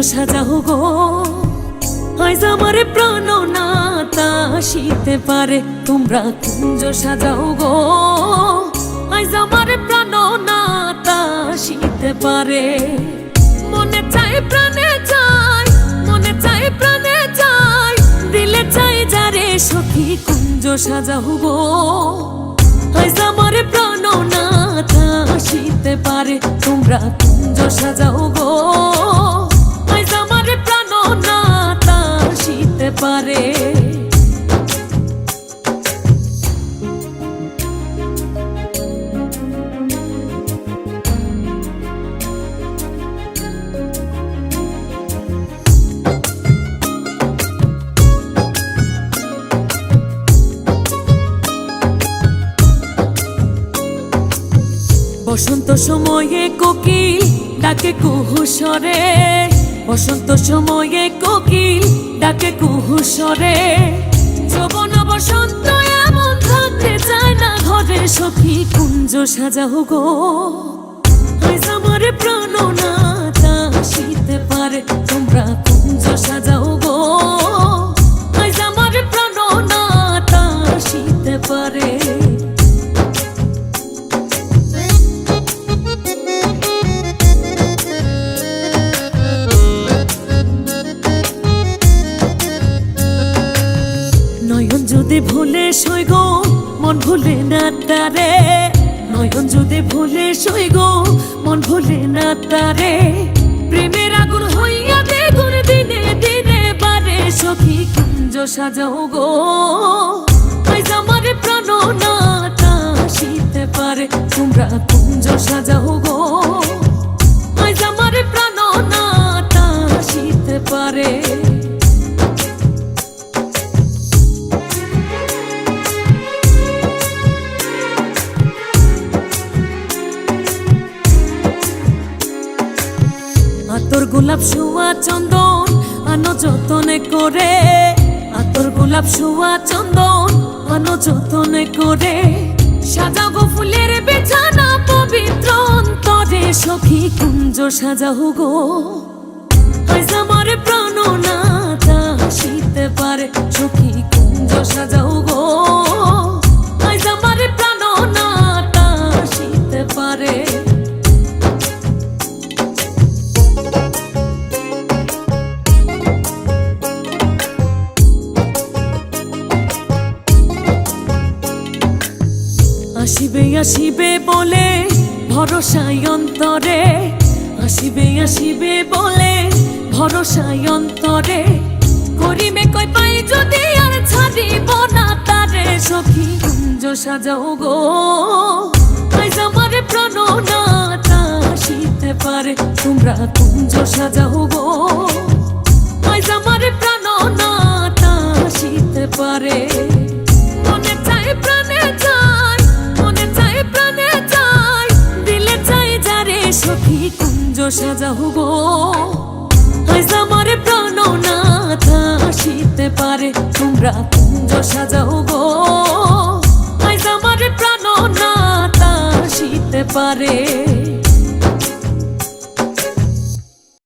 সাজাও গো, আজ আমার প্রাণনাথ আসিতে পারে। তোমরা কুঞ্জ সাজাও গো, আজ আমার প্রাণনাথ আসিতে পারে। মনে চাই প্রাণে চাই, মনে চাই প্রাণে চাই, দিলে চাই যারে সখী কুঞ্জ সাজাও গো, আজ আমার প্রাণনাথ আসিতে পারে। তোমরা কুঞ্জ সাজাও গো, আজ আমার প্রাণনাথ আসিতে পারে। বসন্ত সময়ে কোকিল ডাকে কুহু স্বরে, বসন্ত সময়ে কোকিল ডাকে কুহু স্বরে। যৌবন বসন্ত এমন থাকতে চায় না ঘরে, সখী কুঞ্জ সাজাও গো, আজ আমার প্রাণনাথ আসিতে পারে। তোমরা কুঞ্জ সাজাও গো, আজ আমার প্রাণনাথ আসিতে পারে। নয়ন যদি ভুলে সই গো, মন ভুলে না তারে। নয়ন যদি ভুলে সই গো, মন ভুলে না তারে। প্রেমের আগুন হইয়া বেগুন দিনে দিনে বারে, সখী কুঞ্জ সাজাও গো, আজ আমার প্রাণনাথ আসিতে পারে। তোমরা কুঞ্জ সাজাও গো, আজ আমার প্রাণনাথ আসিতে পারে। আতর গোলাপ ছোঁয়া চন্দন আনো যতনে করে, আতর গোলাপ ছোঁয়া চন্দন আনো যতনে করে। সাজাও গো ফুলের বিছানা পবিত্র অন্তরে, সখী কুঞ্জ সাজাও গো, আজ আমার প্রাণনাথ আসিতে পারে। সখী কুঞ্জ সাজাও গো, আজ আমার প্রাণনাথ আসিতে পারে। আসিবে আসিবে বলে ভরসায় অন্তরে, আসিবে আসিবে বলে ভরসায় অন্তরে। করিবে কই পাই যদি আর ছাড়িব না তারে, সখী কুঞ্জ সাজাও গো, আজ আমার প্রাণনাথ আসিতে পারে। তোমরা কুঞ্জ সাজাও গো, আজ আমার প্রাণনাথ আসিতে পারে। মনে চাই প্রাণে চাই, মনে চাই প্রাণে চাই, দিলে চাই যারে সখী কুঞ্জ সাজাও গো, আজ আমার প্রাণনাথ আসিতে পারে। তোমরা কুঞ্জ সাজাও গো, আজ আমার প্রাণনাথ আসিতে পারে।